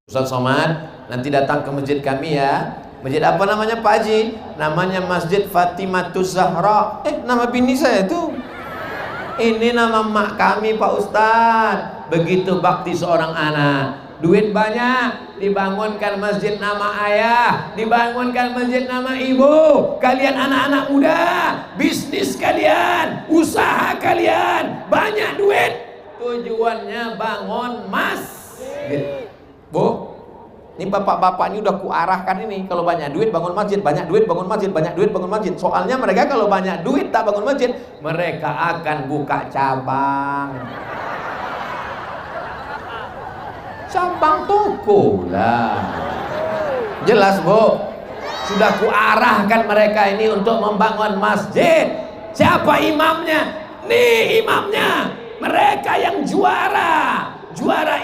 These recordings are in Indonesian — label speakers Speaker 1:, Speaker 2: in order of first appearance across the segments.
Speaker 1: Ustaz Somad, nanti datang ke masjid kami ya. Masjid apa namanya Pak Haji? Namanya Masjid Fatimatus Zahra. Nama bini saya tuh. Ini nama mak kami Pak Ustadz. Begitu bakti seorang anak. Duit banyak, dibangunkan masjid nama ayah, dibangunkan masjid nama ibu. Kalian anak-anak muda, bisnis kalian, usaha kalian, banyak duit. Tujuannya bangun masjid. Bu, ini bapak-bapak ini udah kuarahkan ini. Kalau banyak duit bangun masjid, banyak duit bangun masjid, banyak duit bangun masjid. Soalnya mereka kalau banyak duit tak bangun masjid, mereka akan buka cabang. Cabang toko lah. Jelas bu, sudah kuarahkan mereka ini untuk membangun masjid. Siapa imamnya? Nih imamnya. Mereka yang juara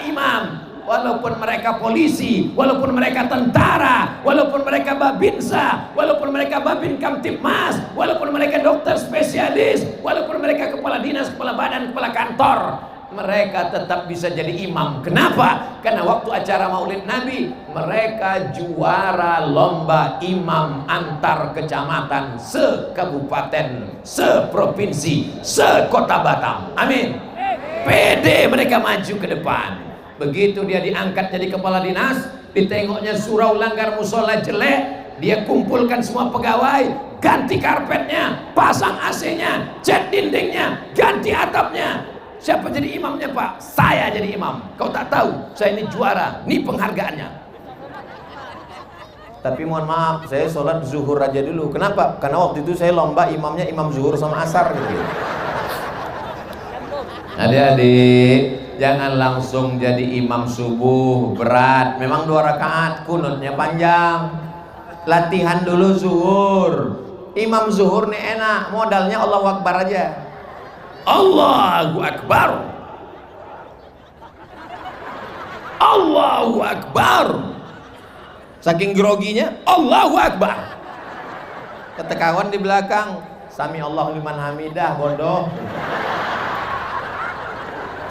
Speaker 1: imam. Walaupun mereka polisi, walaupun mereka tentara, walaupun mereka babinsa, walaupun mereka babin kamtipmas, walaupun mereka dokter spesialis, walaupun mereka kepala dinas, kepala badan, kepala kantor, mereka tetap bisa jadi imam. Kenapa? Karena waktu acara Maulid Nabi, mereka juara lomba imam antar kecamatan, se-kabupaten, se-provinsi, se-kota Batam. Amin. Pede mereka maju ke depan. Begitu dia diangkat jadi kepala dinas, ditengoknya surau langgar musola jelek, dia kumpulkan semua pegawai, ganti karpetnya, pasang AC-nya, cat dindingnya, ganti atapnya. Siapa jadi imamnya Pak? Saya jadi imam. Kau tak tahu, saya ini juara, ini penghargaannya. Tapi mohon maaf, saya sholat zuhur aja dulu. Kenapa? Karena waktu itu saya lomba imamnya imam zuhur sama asar gitu. Adik-adik, jangan langsung jadi imam subuh, berat. Memang 2 rakaat, kunutnya panjang. Latihan dulu zuhur. Imam zuhur nih enak, modalnya Allahu Akbar aja. Allahu Akbar. Allahu Akbar. Saking groginya, Allahu Akbar. Kata kawan di belakang, Sami Allahu liman hamidah, bodoh.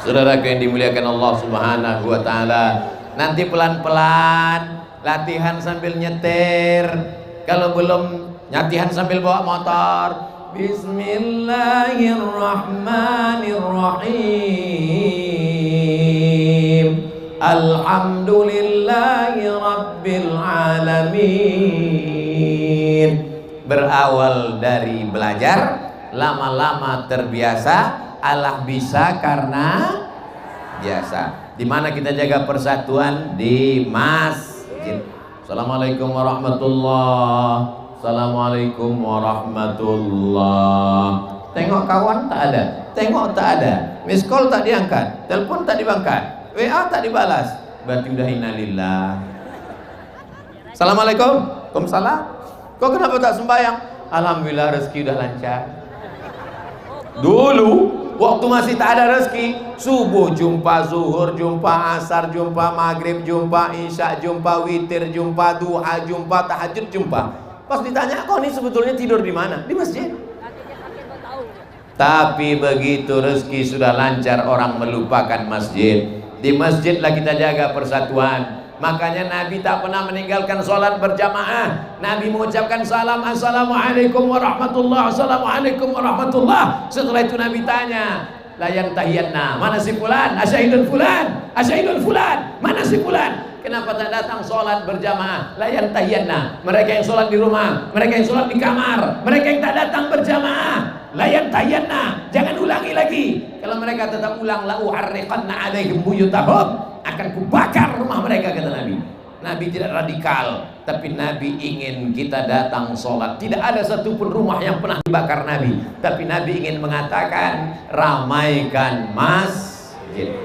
Speaker 1: Saudara yang dimuliakan Allah Subhanahu wa taala, nanti pelan-pelan latihan sambil nyetir. Kalau belum latihan sambil bawa motor, Bismillahirrahmanirrahim. Alhamdulillahi rabbil alamin. Berawal dari belajar, lama-lama terbiasa. Allah bisa karena biasa. Di mana kita jaga persatuan? Di masjid. Assalamualaikum warahmatullahi. Assalamualaikum warahmatullahi. Tengok kawan tak ada, tengok tak ada, miss call tak diangkat, telepon tak diangkat, WA tak dibalas. Berarti udah innalillah. Assalamualaikum. Waalaikumsalam. Kok kenapa tak sembahyang? Alhamdulillah rezeki udah lancar. Dulu waktu masih tak ada rezeki, subuh jumpa zuhur, jumpa asar, jumpa maghrib, jumpa isya, jumpa witir, jumpa duha, jumpa tahajud, jumpa. Pas ditanya, kau ini sebetulnya tidur di mana? Di masjid. Tapi begitu rezeki sudah lancar, orang melupakan masjid. Di masjidlah kita jaga persatuan. Makanya Nabi tak pernah meninggalkan sholat berjamaah. Nabi mengucapkan salam, assalamualaikum warahmatullahi, assalamualaikum warahmatullahi. Setelah itu Nabi tanya, layan tahiyanna, mana si fulan? Asyahidun fulan, asyahidun fulan, mana si fulan? Kenapa tak datang sholat berjamaah? Layan tahiyanna, mereka yang sholat di rumah, mereka yang sholat di kamar, mereka yang tak datang berjamaah. Layan tahiyanna, jangan ulangi lagi. Kalau mereka tetap ulang, la uharriqanna alaihim buyutahum, akan kubakar rumah mereka, kata Nabi. Nabi tidak radikal, tapi Nabi ingin kita datang sholat. Tidak ada satupun rumah yang pernah dibakar Nabi, tapi Nabi ingin mengatakan ramaikan masjid.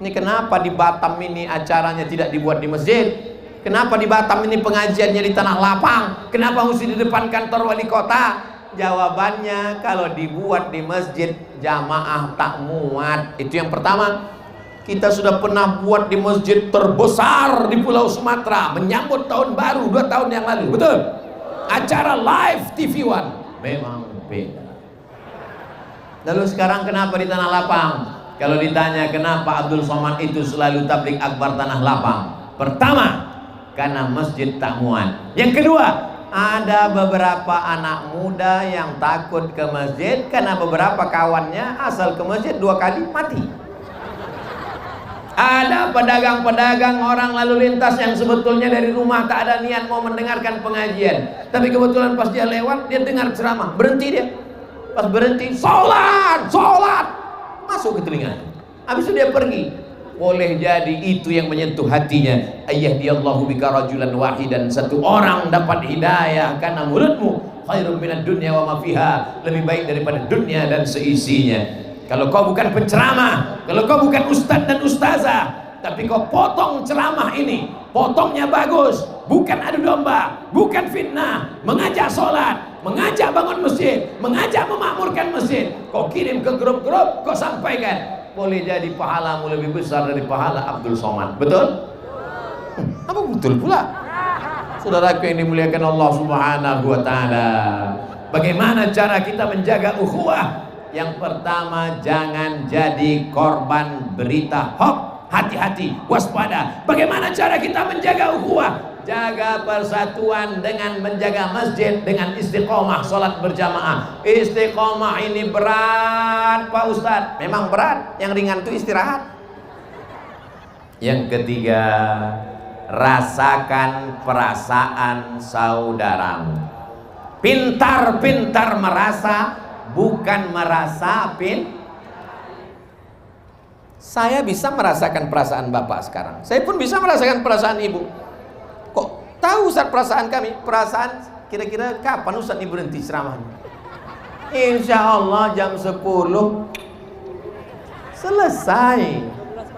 Speaker 1: Ini kenapa di Batam ini acaranya tidak dibuat di masjid? Kenapa di Batam ini pengajiannya di tanah lapang? Kenapa mesti di depan kantor wali kota? Jawabannya, kalau dibuat di masjid jamaah tak muat. Itu yang pertama. Kita sudah pernah buat di masjid terbesar di Pulau Sumatera menyambut tahun baru 2 tahun yang lalu, betul? Acara live TV One, memang beda. Lalu sekarang kenapa di tanah lapang? Kalau ditanya kenapa Abdul Somad itu selalu tablik akbar tanah lapang, Pertama, karena masjid tak muat. Yang kedua, ada beberapa anak muda yang takut ke masjid karena beberapa kawannya asal ke masjid 2 kali mati. Ada pedagang-pedagang orang lalu lintas yang sebetulnya dari rumah tak ada niat mau mendengarkan pengajian, tapi kebetulan pas dia lewat dia dengar ceramah, berhenti dia. Pas berhenti, sholat, masuk ke telinga. Habis itu dia pergi. Boleh jadi itu yang menyentuh hatinya. Ayyadiyallahu bika rajulan wahidan, satu orang dapat hidayah karena mulutmu. Khairum minad dunya wa ma fiha, lebih baik daripada dunia dan seisinya. Kalau kau bukan penceramah, kalau kau bukan ustadz dan ustazah, tapi kau potong ceramah ini, potongnya bagus, bukan adu domba, bukan fitnah, mengajak sholat, mengajak bangun masjid, mengajak memakmurkan masjid, kau kirim ke grup-grup, kau sampaikan, boleh jadi pahalamu lebih besar dari pahala Abdul Somad. Betul? Apa betul pula? Saudaraku yang dimuliakan Allah Subhanahu wa Ta'ala, bagaimana cara kita menjaga ukhuwah? Yang pertama, jangan jadi korban berita hoax. Hati-hati, waspada. Bagaimana cara kita menjaga ukhuwah? Jaga persatuan dengan menjaga masjid, dengan istiqomah sholat berjamaah. Istiqomah ini berat Pak Ustadz. Memang berat, yang ringan itu istirahat. Yang ketiga, rasakan perasaan saudaramu. Pintar-pintar merasa, bukan merasa Saya bisa merasakan perasaan Bapak sekarang. Saya pun bisa merasakan perasaan Ibu. Kok tahu Ustaz perasaan kami? Perasaan kira-kira kapan Ustaz ini berhenti ceramahnya? Insya Allah jam 10 selesai.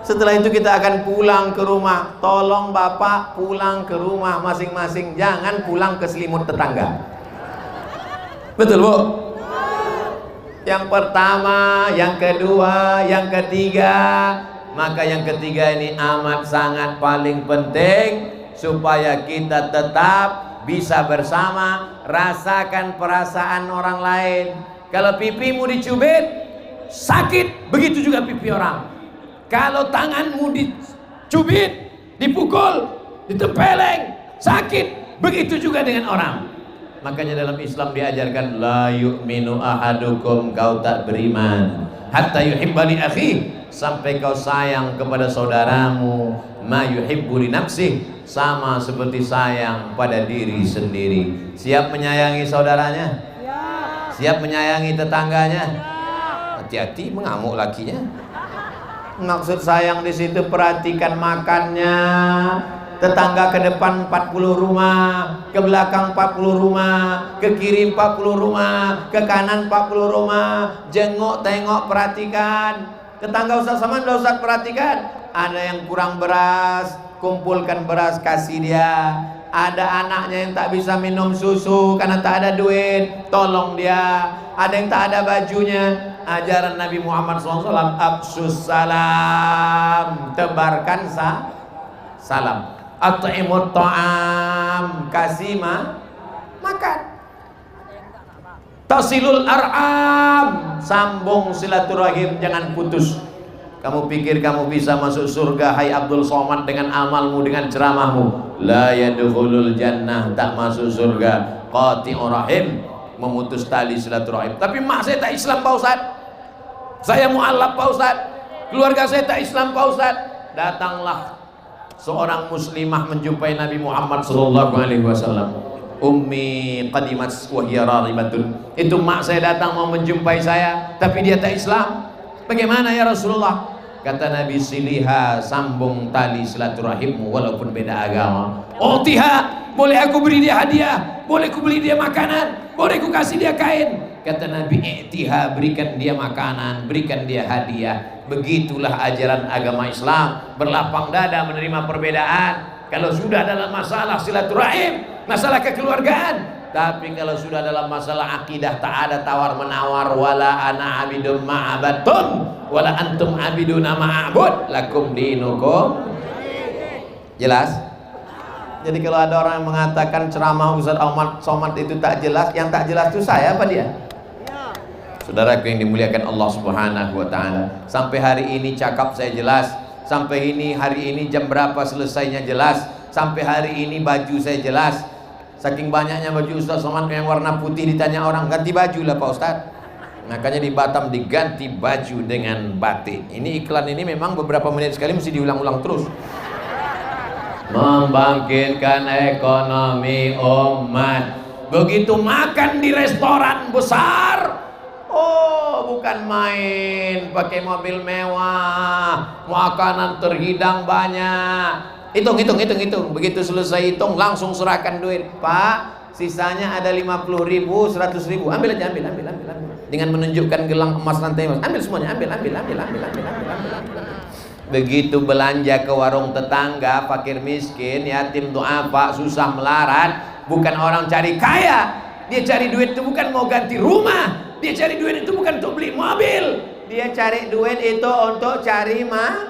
Speaker 1: Setelah itu kita akan pulang ke rumah. Tolong Bapak pulang ke rumah masing-masing. Jangan pulang ke selimut tetangga. Betul Bu? Yang pertama, yang kedua, yang ketiga. Maka yang ketiga ini amat sangat paling penting, supaya kita tetap bisa bersama. Rasakan perasaan orang lain. Kalau pipimu dicubit, sakit, begitu juga pipi orang. Kalau tanganmu dicubit, dipukul, ditempeleng, sakit, begitu juga dengan orang. Makanya dalam Islam diajarkan la yu'minu ahadukum, kau tak beriman hatta yuhibba li akhi, sampai kau sayang kepada saudaramu ma yuhibbu li nafsih, sama seperti sayang pada diri sendiri. Siap menyayangi saudaranya? Siap menyayangi tetangganya? Hati-hati mengamuk lakinya. Maksud sayang di situ perhatikan makannya. Tetangga ke depan 40 rumah, ke belakang 40 rumah, ke kiri 40 rumah, ke kanan 40 rumah. Jenguk, tengok, perhatikan. Tetangga Ustaz Somad, Ustaz perhatikan. Ada yang kurang beras, kumpulkan beras, kasih dia. Ada anaknya yang tak bisa minum susu karena tak ada duit, tolong dia. Ada yang tak ada bajunya. Ajaran Nabi Muhammad SAW, absus salam, tebarkan salam. At'imut ta'am, kasih makan. Tasilul ar'am, sambung silaturahim, jangan putus. Kamu pikir kamu bisa masuk surga, hai Abdul Somad, dengan amalmu, dengan ceramahmu? La yadkhulul jannah, tak masuk surga. Qati'ur rahim, memutus tali silaturahim. Tapi mak saya tak Islam Pak Ustaz, saya mu'alaf Pak Ustaz, keluarga saya tak Islam Pak Ustaz. Datanglah seorang muslimah menjumpai Nabi Muhammad SAW. Ummi qadimat wa hiya raghibatun. Itu mak saya datang mau menjumpai saya, tapi dia tak Islam. Bagaimana ya Rasulullah? Kata Nabi, siliha, sambung tali silaturahimmu walaupun beda agama. Utiha, boleh aku beri dia hadiah, boleh aku beli dia makanan, boleh aku kasih dia kain. Kata Nabi, i'tiha, berikan dia makanan, berikan dia hadiah. Begitulah ajaran agama Islam, berlapang dada menerima perbedaan. Kalau sudah dalam masalah silaturahim, masalah kekeluargaan. Tapi kalau sudah dalam masalah akidah, tak ada tawar menawar. Wala ana abidum ma'abatun wala antum abiduna ma'abud lakum dinukum. Jelas? Jadi kalau ada orang yang mengatakan ceramah Ustaz Somad itu tak jelas, yang tak jelas itu saya apa dia? Saudaraku yang dimuliakan Allah Subhanahu wa Ta'ala, sampai hari ini cakap saya jelas. Sampai ini hari ini jam berapa selesainya jelas. Sampai hari ini baju saya jelas. Saking banyaknya baju Ustaz Somad yang warna putih, ditanya orang, ganti baju lah Pak Ustaz. Makanya di Batam diganti baju dengan batik. Ini iklan ini memang beberapa menit sekali mesti diulang-ulang terus. Membangkitkan ekonomi umat. Begitu makan di restoran besar, oh bukan main, pakai mobil mewah, makanan terhidang banyak. Hitung. Begitu selesai hitung langsung serahkan duit. Pak, sisanya ada 50.000, 100.000. Ambil aja, ambil. Dengan menunjukkan gelang emas rantai emas. Ambil semuanya, ambil. Begitu belanja ke warung tetangga, fakir miskin, yatim duafa, susah melarat, bukan orang cari kaya. Dia cari duit itu bukan mau ganti rumah. Dia cari duit itu bukan untuk beli mobil. Dia cari duit itu untuk cari makan.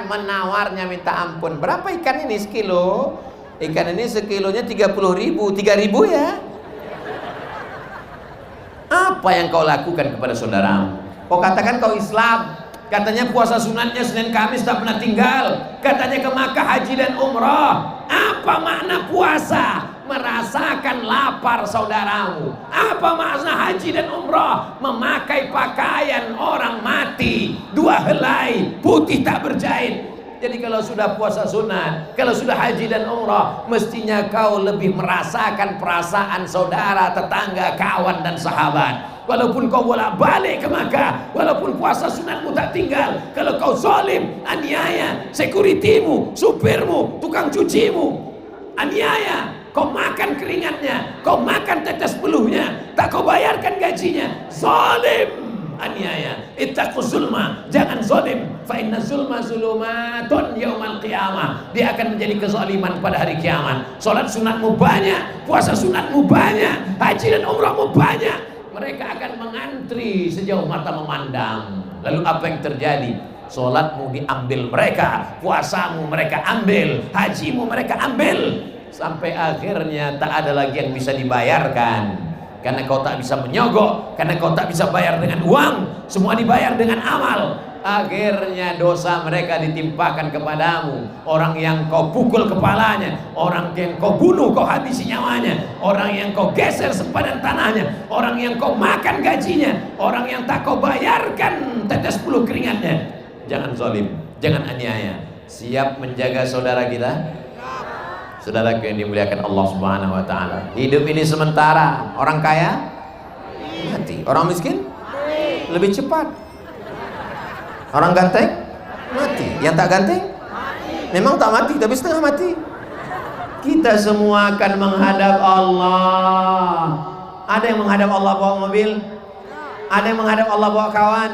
Speaker 1: Menawarnya minta ampun. Berapa ikan ini sekilo? Ikan ini sekilonya 30.000. 3.000 ya. Apa yang kau lakukan kepada saudaramu? Kau katakan kau Islam. Katanya puasa sunatnya Senin Kamis tak pernah tinggal. Katanya ke Makkah haji dan umrah. Apa makna puasa? Merasakan lapar saudaramu. Apa makna haji dan umrah? Memakai pakaian orang mati, 2 helai, putih tak berjahit. Jadi kalau sudah puasa sunat, kalau sudah haji dan umrah, mestinya kau lebih merasakan perasaan saudara, tetangga, kawan dan sahabat. Walaupun kau bolak-balik ke Makkah, walaupun puasa sunatmu tak tinggal, kalau kau zalim, aniaya, sekuritimu, supirmu, tukang cucimu, aniaya, kau makan keringatnya, kau makan tetes peluhnya, tak kau bayarkan gajinya, zalim, aniaya. Ittaqu zulma, jangan zalim, fa inna zulma zulumatun yaumal qiyamah. Dia akan menjadi kezaliman pada hari kiamat. Salat sunatmu banyak, puasa sunatmu banyak, haji dan umrahmu banyak, mereka akan mengantri sejauh mata memandang. Lalu apa yang terjadi? Salatmu diambil mereka, puasamu mereka ambil, hajimu mereka ambil, sampai akhirnya tak ada lagi yang bisa dibayarkan. Karena kau tak bisa menyogok, karena kau tak bisa bayar dengan uang, semua dibayar dengan amal. Akhirnya dosa mereka ditimpakan kepadamu. Orang yang kau pukul kepalanya, orang yang kau bunuh, kau habisi nyawanya, orang yang kau geser sempadan tanahnya, orang yang kau makan gajinya, orang yang tak kau bayarkan tetes bulu keringatnya. Jangan zalim, jangan aniaya. Siap menjaga saudara kita? Saudara yang dimuliakan Allah Subhanahu wa taala. Hidup ini sementara. Orang kaya mati, orang miskin lebih cepat. Orang ganteng mati, yang tak ganteng memang tak mati tapi setengah mati. Kita semua akan menghadap Allah. Ada yang menghadap Allah bawa mobil, ada yang menghadap Allah bawa kawan.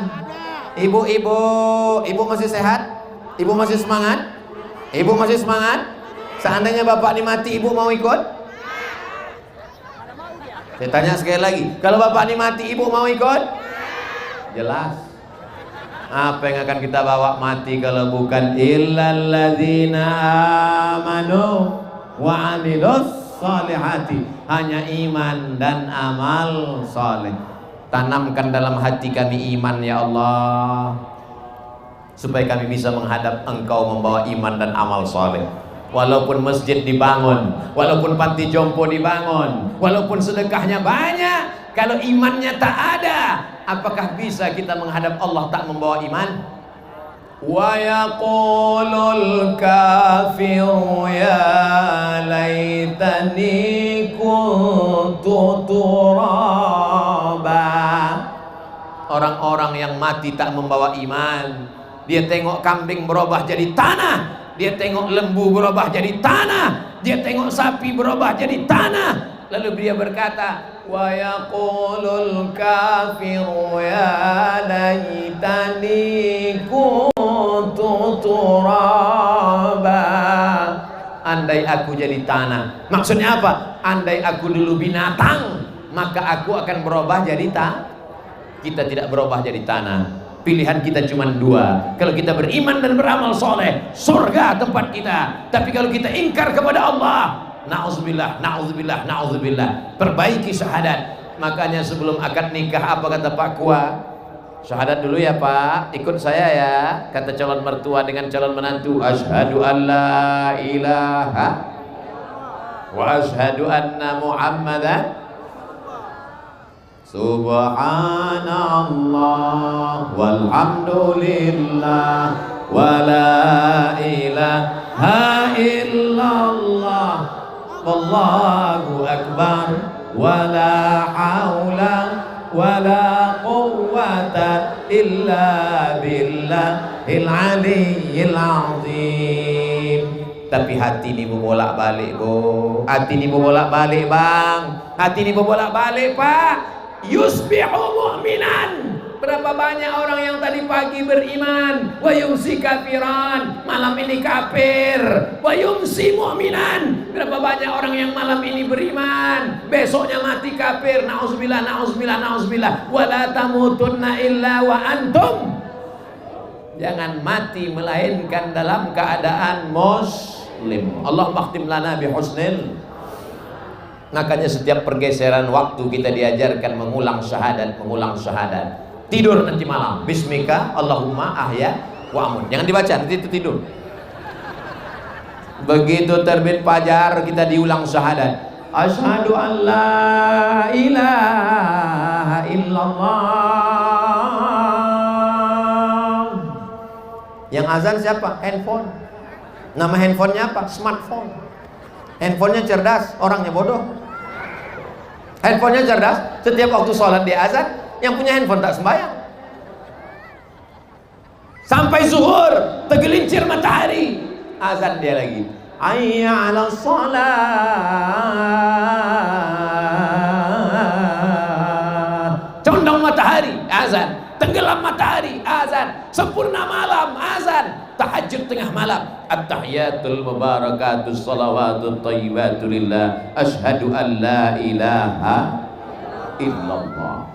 Speaker 1: Ibu masih sehat? Ibu masih semangat? Ibu masih semangat? Seandainya bapak ini mati, ibu mau ikut? Saya tanya sekali lagi, kalau bapak ini mati, ibu mau ikut? Jelas. Apa yang akan kita bawa mati kalau bukan illal ladzina amanu wa amilus solihati, hanya iman dan amal soleh. Tanamkan dalam hati kami iman ya Allah, supaya kami bisa menghadap Engkau membawa iman dan amal soleh. Walaupun masjid dibangun, walaupun panti jompo dibangun, walaupun sedekahnya banyak, kalau imannya tak ada, apakah bisa kita menghadap Allah tak membawa iman? Wa yaqulul kafiru ya laitani kuntu turaba. Orang-orang yang mati tak membawa iman, dia tengok kambing berubah jadi tanah, dia tengok lembu berubah jadi tanah, dia tengok sapi berubah jadi tanah. Lalu dia berkata, wa yaqulul kafiru ya laitani kuntu turaba. Andai aku jadi tanah. Maksudnya apa? Andai aku dulu binatang, maka aku akan berubah jadi tanah. Kita tidak berubah jadi tanah. Pilihan kita cuma 2. Kalau kita beriman dan beramal soleh, surga tempat kita. Tapi kalau kita ingkar kepada Allah, na'udzubillah, na'udzubillah, na'udzubillah, perbaiki syahadat. Makanya sebelum akad nikah apa kata Pak Kua? Syahadat dulu ya Pak, ikut saya ya, kata calon mertua dengan calon menantu. Asyhadu an la ilaha wa asyhadu anna Muhammadan. Subhanallah walhamdulillah wa la ilaha illallah wallahu akbar wa la haula wa la quwwata illa billahil aliyyil azim. Tapi hati ini bolak-balik, Bu. Hati ini bolak-balik, Bang. Hati ini bolak-balik, Pak. Yusbihu mu'minan. Berapa banyak orang yang tadi pagi beriman, wa yumsi kafiran, malam ini kafir. Wa yumsi mu'minan. Berapa banyak orang yang malam ini beriman, besoknya mati kafir. Nauzubillah, nauzubillah, nauzubillah. Wa la tamutunna illa wa antum. Jangan mati melainkan dalam keadaan muslim. Allah makhtim lana bi husnil. Makanya setiap pergeseran waktu kita diajarkan mengulang syahadat, mengulang syahadat. Tidur nanti malam, bismika Allahumma ahya wa amun. Jangan dibaca, nanti itu tidur. Begitu terbit fajar kita diulang syahadat. Asyhadu an la ilaha illallah. Yang azan siapa? Handphone. Nama handphonenya apa? Smartphone. Handphonenya cerdas, orangnya bodoh. Handphonenya cerdas, setiap waktu sholat dia azan. Yang punya handphone tak sembahyang. Sampai zuhur tergelincir matahari, azan dia lagi. Hayya 'alas shalah. Condong matahari, azan. Tenggelam matahari, azan. Sempurna malam, azan. Tahajud tengah malam, at-tahiyatul mubarakatus salawatut thayyibatu lillah, asyhadu an la ilaha illallah.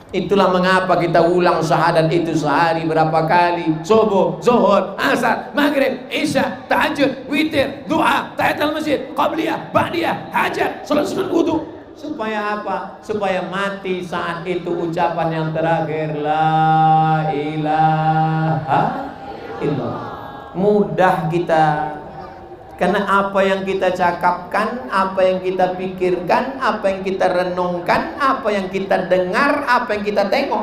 Speaker 1: Itulah mengapa kita ulang syahadat itu sehari berapa kali. Subuh, zuhur, asar, maghrib, isya, tahajud, witir, doa, tahiyatul masjid, qabliyah, ba'diyah, hajat, salat sunat wudu. Supaya apa? Supaya mati saat itu ucapan yang terakhir, la ilaha illallah. Mudah kita, karena apa yang kita cakapkan, apa yang kita pikirkan, apa yang kita renungkan, apa yang kita dengar, apa yang kita tengok.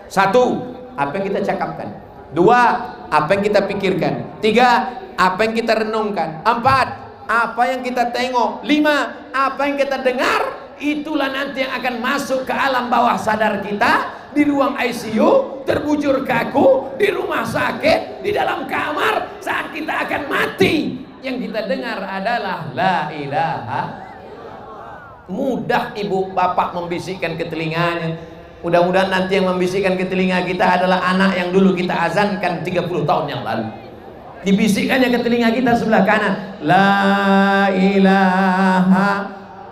Speaker 1: Satu, apa yang kita cakapkan. Dua, apa yang kita pikirkan. Tiga, apa yang kita renungkan. Empat, apa yang kita tengok. Lima, apa yang kita dengar. Itulah nanti yang akan masuk ke alam bawah sadar kita, di ruang ICU, terbujur kaku, di rumah sakit, di dalam kamar, saat kita akan mati. Yang kita dengar adalah la ilaha. Mudah ibu bapak membisikkan ke telinganya. Mudah-mudahan nanti yang membisikkan ke telinga kita adalah anak yang dulu kita azankan 30 tahun yang lalu. Dibisikkannya ke telinga kita sebelah kanan, la ilaha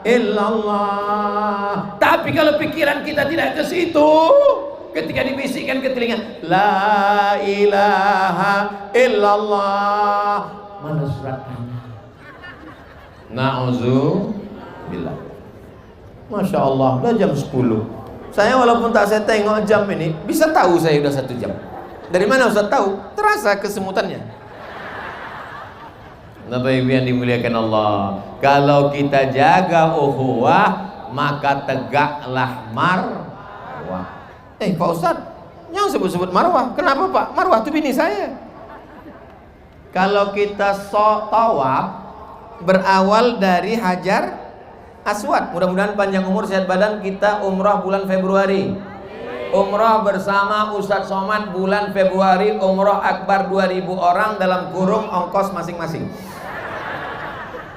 Speaker 1: illallah. Tapi kalau pikiran kita tidak ke situ, ketika dibisikkan ke telinga, la ilaha illallah, mana suratnya? Na'udzubillah. Masya Allah, udah jam 10. Saya walaupun tak saya tengok jam ini, bisa tahu saya udah 1 jam. Dari mana Ustaz tahu? Terasa kesemutannya. Bapak Ibu yang dimuliakan Allah, kalau kita jaga ukhuwah, maka tegaklah marwah. Pak Ustaz, jangan sebut-sebut marwah. Kenapa Pak? Marwah itu bini saya. Kalau kita tawaf berawal dari Hajar Aswad. Mudah-mudahan panjang umur sehat badan. Kita umrah bulan Februari. Umrah bersama Ustadz Somad bulan Februari. Umrah akbar 2000 orang dalam kurung ongkos masing-masing.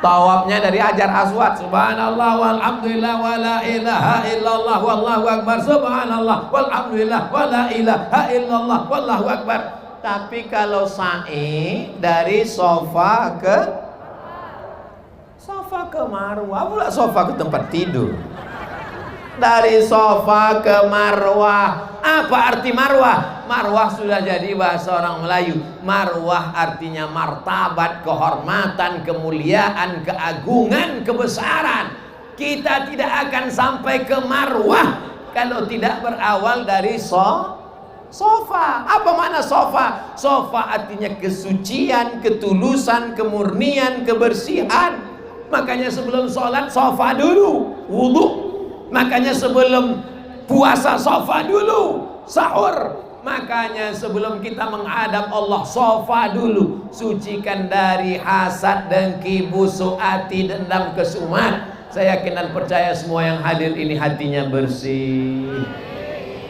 Speaker 1: Tawafnya dari Hajar Aswad. Subhanallah walhamdulillah wa la ilaha illallah wallahu akbar. Subhanallah walhamdulillah wa la ilaha illallah wallahu akbar. Tapi kalau sa'i dari sofa ke Marwah, pula sofa ke tempat tidur. Dari sofa ke Marwah. Apa arti Marwah? Marwah sudah jadi bahasa orang Melayu. Marwah artinya martabat, kehormatan, kemuliaan, keagungan, kebesaran. Kita tidak akan sampai ke Marwah kalau tidak berawal dari sofa. Sofa. Apa makna sofa? Sofa artinya kesucian, ketulusan, kemurnian, kebersihan. Makanya sebelum sholat sofa dulu, wudu. Makanya sebelum puasa sofa dulu, sahur. Makanya sebelum kita menghadap Allah sofa dulu, sucikan dari hasad, dengki, busuk hati, dendam, kesumat. Saya yakin dan percaya semua yang hadir ini hatinya bersih.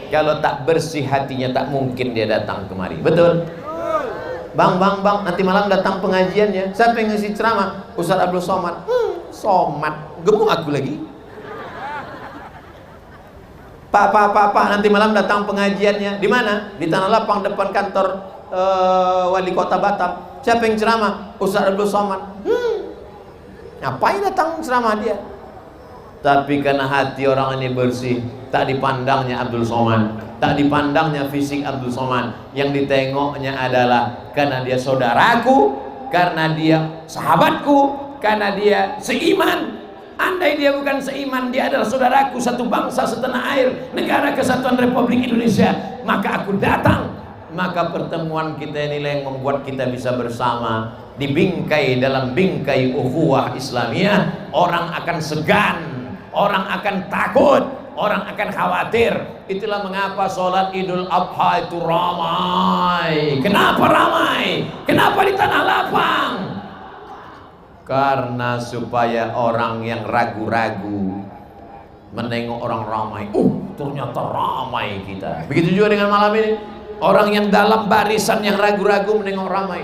Speaker 1: Kalau tak bersih hatinya tak mungkin dia datang kemari. Betul? Bang, nanti malam datang pengajian ya. Siapa yang ngisi ceramah? Ustaz Abdul Somad. Somad, gemuk aku lagi. Pak, nanti malam datang pengajiannya. Di mana? Di Tanah Lapang depan kantor Wali Kota Batam. Siapa yang ceramah? Ustaz Abdul Somad. Ngapain datang ceramah dia? Tapi karena hati orang ini bersih, tak dipandangnya Abdul Somad, tak dipandangnya fisik Abdul Somad. Yang ditengoknya adalah karena dia saudaraku, karena dia sahabatku, karena dia seiman. Andai dia bukan seiman, dia adalah saudaraku, satu bangsa, setanah air, negara kesatuan Republik Indonesia, maka aku datang. Maka pertemuan kita inilah yang membuat kita bisa bersama di bingkai, dalam bingkai ukhuwah Islamiyah. Orang akan segan, orang akan takut, orang akan khawatir. Itulah mengapa sholat Idul Adha itu ramai. Kenapa ramai? Kenapa di Tanah Lapang? Karena supaya orang yang ragu-ragu menengok orang ramai, ternyata ramai kita. Begitu juga dengan malam ini. Orang yang dalam barisan yang ragu-ragu menengok ramai,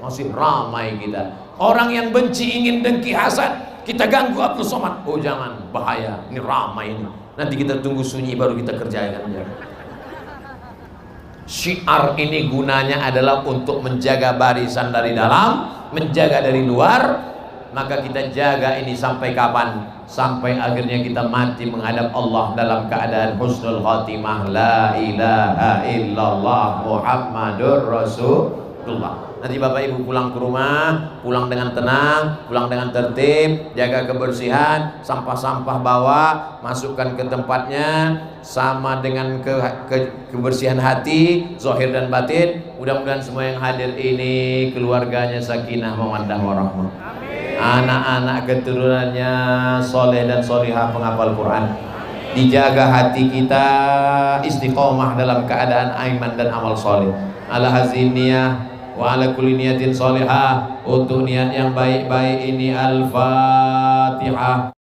Speaker 1: masih ramai kita. Orang yang benci, ingin, dengki, hasad, kita ganggu Abdul Somad. Jangan, bahaya, ini ramai ini. Nanti kita tunggu sunyi baru kita kerjakan. Syiar ini gunanya adalah untuk menjaga barisan dari dalam, menjaga dari luar. Maka kita jaga ini sampai kapan? Sampai akhirnya kita mati menghadap Allah dalam keadaan husnul khatimah, la ilaha illallah Muhammadur Rasulullah. Nanti Bapak Ibu pulang ke rumah, pulang dengan tenang, pulang dengan tertib, jaga kebersihan, sampah-sampah bawa, masukkan ke tempatnya, sama dengan kebersihan hati, zahir dan batin. Mudah-mudahan semua yang hadir ini keluarganya sakinah mawaddah warahmah. Anak-anak keturunannya soleh dan solihah penghafal Quran. Dijaga hati kita istiqomah dalam keadaan iman dan amal soleh. Ala haziniyah wa ala kulli niyatin solihah. Untuk niat yang baik-baik ini Al-Fatihah.